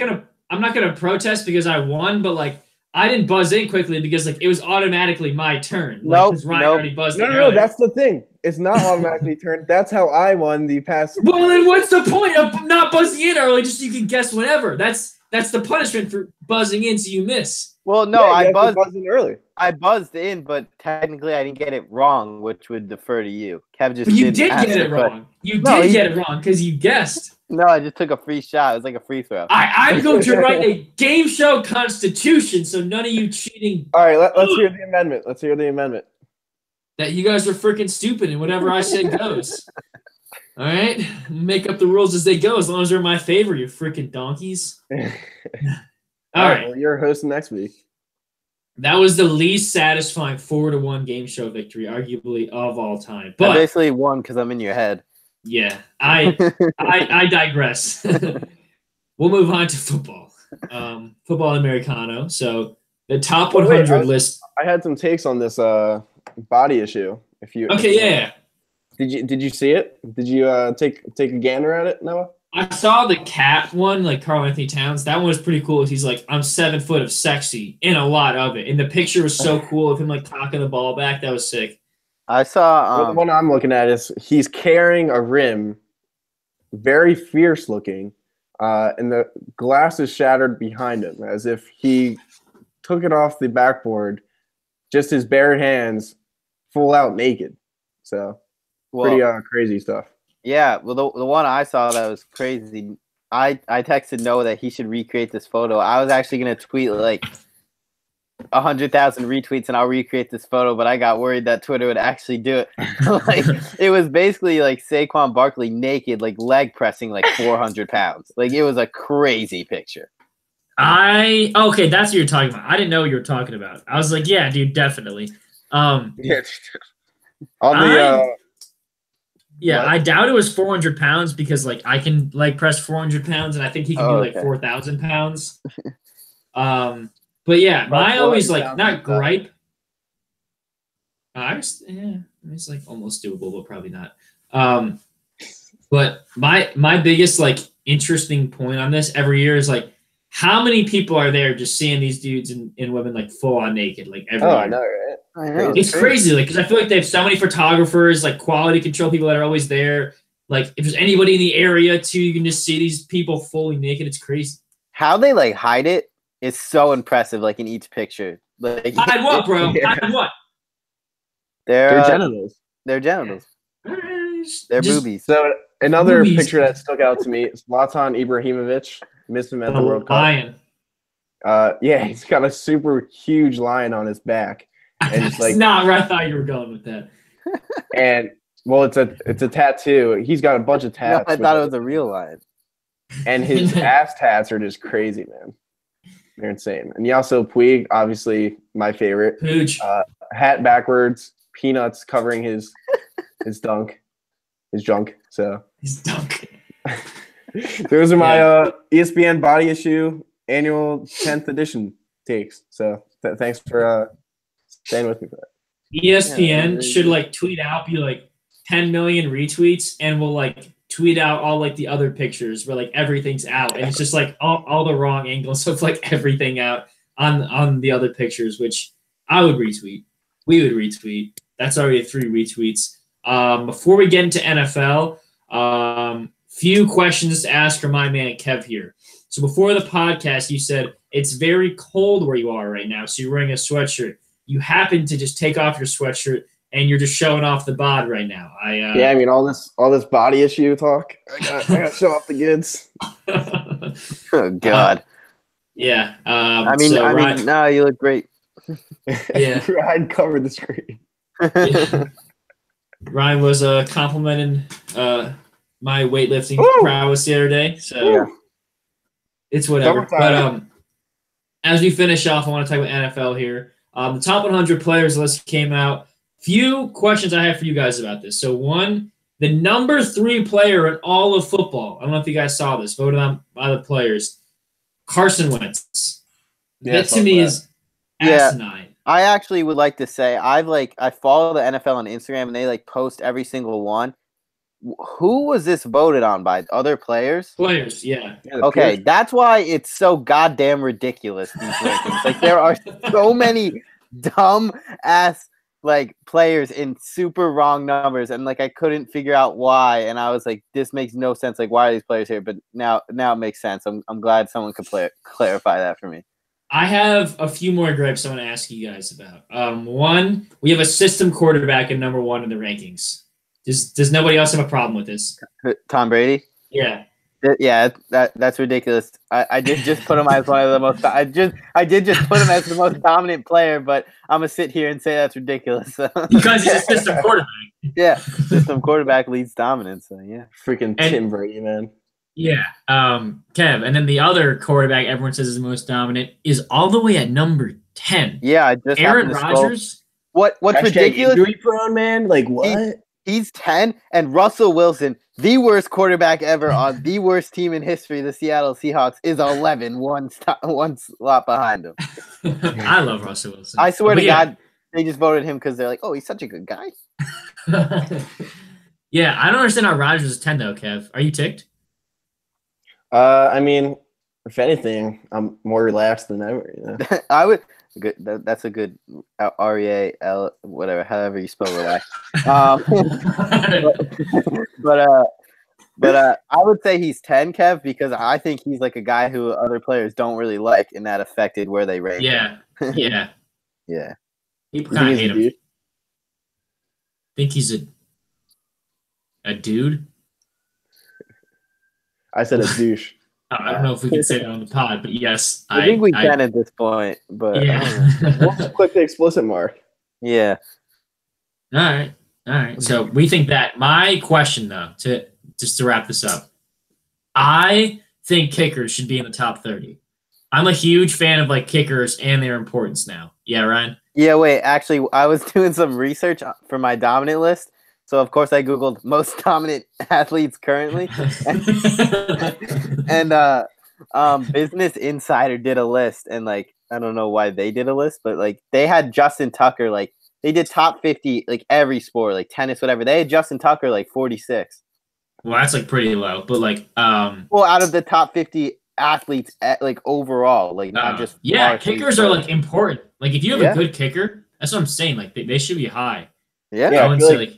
not gonna protest because I won, but like I didn't buzz in quickly because like it was automatically my turn. Nope, 'cause Ryan nope. already buzzed in No, earlier. that's the thing. It's not automatically turned. That's how I won the past. Well, then what's the point of not buzzing in early? Just so you can guess whenever. That's the punishment for buzzing in so you miss. Well, no, Yeah, you I have to buzzed buzz in early. I buzzed in, but technically I didn't get it wrong, which would defer to you. Kev just But you didn't did ask get the it question. wrong. You No, did he- get it wrong because you guessed. No, I just took a free shot. It was like a free throw. I'm going to write a game show constitution so none of you cheating All right, let's hear the amendment. Let's hear the amendment. that you guys are freaking stupid and whatever I said goes. All right? Make up the rules as they go as long as they're in my favor, you freaking donkeys. All right. Well, you're hosting next week. That was the least satisfying 4-1 game show victory, arguably, of all time. I But basically won because I'm in your head. yeah, I digress. We'll move on to football. Football Americano. So the top 100 list. I had some takes on this body issue. If you Okay, yeah. Did you see it? Did you take a gander at it, Noah? I saw the cat one, like Karl Anthony Towns. That one was pretty cool. He's like, I'm 7 foot of sexy in a lot of it. And the picture was so cool of him like cocking the ball back. That was sick. I saw Well, the one I'm looking at is he's carrying a rim, very fierce looking, and the glass is shattered behind him as if he took it off the backboard, just his bare hands, full out naked. So pretty crazy stuff. Yeah, well, the one I saw that was crazy. I texted Noah that he should recreate this photo. I was actually gonna tweet like 100,000 retweets and I'll recreate this photo, but I got worried that Twitter would actually do it. Like it was basically like Saquon Barkley naked, like leg pressing like 400 pounds. Like it was a crazy picture. Okay, that's what you're talking about. I didn't know what you were talking about. I was like, yeah, dude, definitely. Yeah. On the yeah, what? I doubt it was 400 pounds because like I can leg press 400 pounds and I think he can do like okay. 4,000 pounds. But yeah, my always like not gripe. It's like almost doable, but probably not. But my biggest like interesting point on this every year is like how many people are there just seeing these dudes and women like full on naked like every year. I know, right? I know. It's crazy, like, because I feel like they have so many photographers, like quality control people that are always there. Like, if there's anybody in the area too, you can just see these people fully naked. It's crazy. How they like hide it is so impressive. Like in each picture, like Hide what, bro? Yeah. Hide what? Their genitals. Their genitals. Their Just- boobies. So another Movies. picture that stuck out to me is Zlatan Ibrahimovic. Missed him at the World Cup. Lion. Yeah, he's got a super huge lion on his back, and it's like, That's not where I thought you were going with that. and well, it's a tattoo. He's got a bunch of No, tats. I thought it was a real lion. And his ass tats are just crazy, man. They're insane. And Yasiel Puig, obviously my favorite. Pooch. Hat backwards, peanuts covering his junk. So He's dunk. those are my ESPN Body Issue annual 10th edition takes. So thanks for staying with me for that. ESPN should like tweet out, be like 10 million retweets, and we'll like tweet out all like the other pictures where like everything's out, and it's just like all the wrong angles of like everything out on the other pictures, which I would retweet. We would retweet. That's already 3 retweets. Before we get into NFL, few questions to ask for my man Kev here. So before the podcast, you said it's very cold where you are right now, so you're wearing a sweatshirt. You happen to just take off your sweatshirt and you're just showing off the bod right now. Yeah, I mean all this body issue talk. I got to show off the goods. Oh God. Yeah. I mean, no, you look great. Yeah. Ryan covered the screen. Ryan was complimenting my weightlifting prowess the other day, so Yeah. it's whatever. Summertime. But as we finish off, I want to talk about NFL here. The top 100 players list came out. Few questions I have for you guys about this. So one, the number 3 player in all of football. I don't know if you guys saw this. Voted on by the players. Carson Wentz. Yeah, That to me is asinine. I actually would like to say I follow the NFL on Instagram and they like post every single one. Who was this voted on by? Other players? Players, yeah. Okay, that's why it's so goddamn ridiculous, these rankings. Like there are so many dumb ass like players in super wrong numbers, and like I couldn't figure out why, and I was like, this makes no sense. Like, why are these players here? But now it makes sense. I'm glad someone could clarify that for me. I have a few more gripes I want to ask you guys about. One, we have a system quarterback at number 1 in the rankings. Does nobody else have a problem with this? Tom Brady? Yeah. Yeah, that's ridiculous. I did just put him as one of the most. I did just put him as the most dominant player, but I'm gonna sit here and say that's ridiculous. Because he's a system quarterback. Yeah, system quarterback leads dominance. So yeah, Freaking Tim Brady, man. Yeah. Kev, and then the other quarterback everyone says is the most dominant is all the way at number 10. Yeah, I just Aaron Rodgers. What's ridiculous? Injury prone, man. Like what? He's 10, and Russell Wilson, the worst quarterback ever on the worst team in history, the Seattle Seahawks, is 11, one slot behind him. I love Russell Wilson. I swear to God, they just voted him because they're like, oh, he's such a good guy. Yeah, I don't understand how Rodgers is 10 though, Kev. Are you ticked? I mean, if anything, I'm more relaxed than ever. You know? I would. Good. That's a good REAL whatever. However you spell relax. But I would say he's 10, Kev, because I think he's like a guy who other players don't really like, and that affected where they rank. Yeah. Yeah. Yeah. People You kind of think hate he's a him. Think he's a dude? I said a douche. I don't know if we can say that on the pod, but yes, I think we can at this point. But Yeah. We'll just click the explicit mark. yeah. All right. So we think that. My question, though, to wrap this up, I think kickers should be in the top 30. I'm a huge fan of like kickers and their importance now. Yeah, Ryan. Yeah. Wait. Actually, I was doing some research for my dominant list. So of course I googled most dominant athletes currently, and Business Insider did a list, and like I don't know why they did a list, but like they had Justin Tucker, like they did top 50 like every sport, like tennis, whatever. They had Justin Tucker like 46. Well, that's like pretty low, but like well, out of the top 50 athletes like overall, like not just kickers are like important. Like if you have Yeah. a good kicker, that's what I'm saying. Like they should be high. yeah. Yeah. I wouldn't say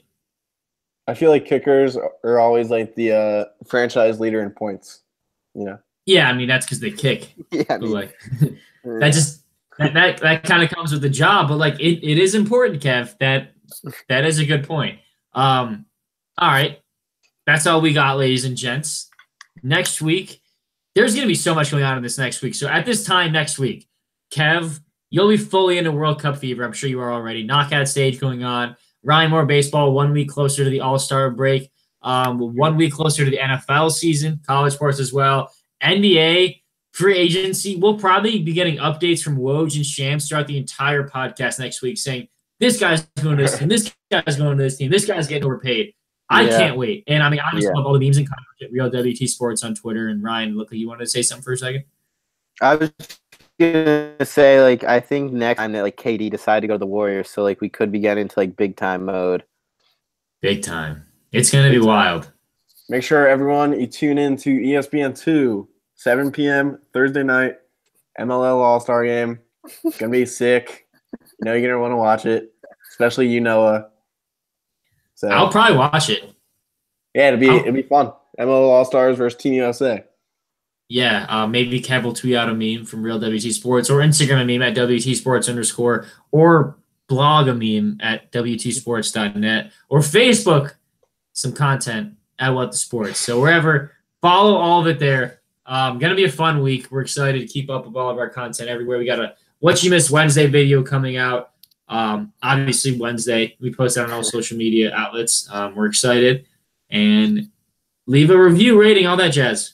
I feel like kickers are always like the franchise leader in points. You know. yeah, I mean that's because they kick. Yeah, I But mean, like that kind of comes with the job. But like it is important, Kev. That is a good point. All right. That's all we got, ladies and gents. Next week, there's going to be so much going on in this next week. So at this time next week, Kev, you'll be fully into World Cup fever. I'm sure you are already. Knockout stage going on. Ryan, more baseball, 1 week closer to the All-Star break. 1 week closer to the NFL season, college sports as well. NBA, free agency. We'll probably be getting updates from Woj and Shams throughout the entire podcast next week saying, this guy's going to this team, this guy's going to this team, this guy's getting overpaid. I can't wait. And I mean, I just love all the memes and content at Real WT Sports on Twitter. And Ryan, look, you wanted to say something for a second? I was gonna say, like, I think next time that like KD decided to go to the Warriors, so like we could be getting into like big time mode. Big time. It's gonna be wild. Make sure everyone you tune in to ESPN2, 7 p.m. Thursday night, MLL All-Star Game. It's gonna be sick. You know you're gonna want to watch it, especially you, Noah. So I'll probably watch it. yeah, it'll be fun. MLL All-Stars versus Team USA. Yeah, maybe Kev will tweet out a meme from Real WT Sports or Instagram a meme at WT_, or blog a meme at WTsports.net, or Facebook some content at What the Sports. So wherever, follow all of it there. Gonna be a fun week. We're excited to keep up with all of our content everywhere. We got a What You Missed Wednesday video coming out. Obviously Wednesday. We post that on all social media outlets. We're excited. And leave a review, rating, all that jazz.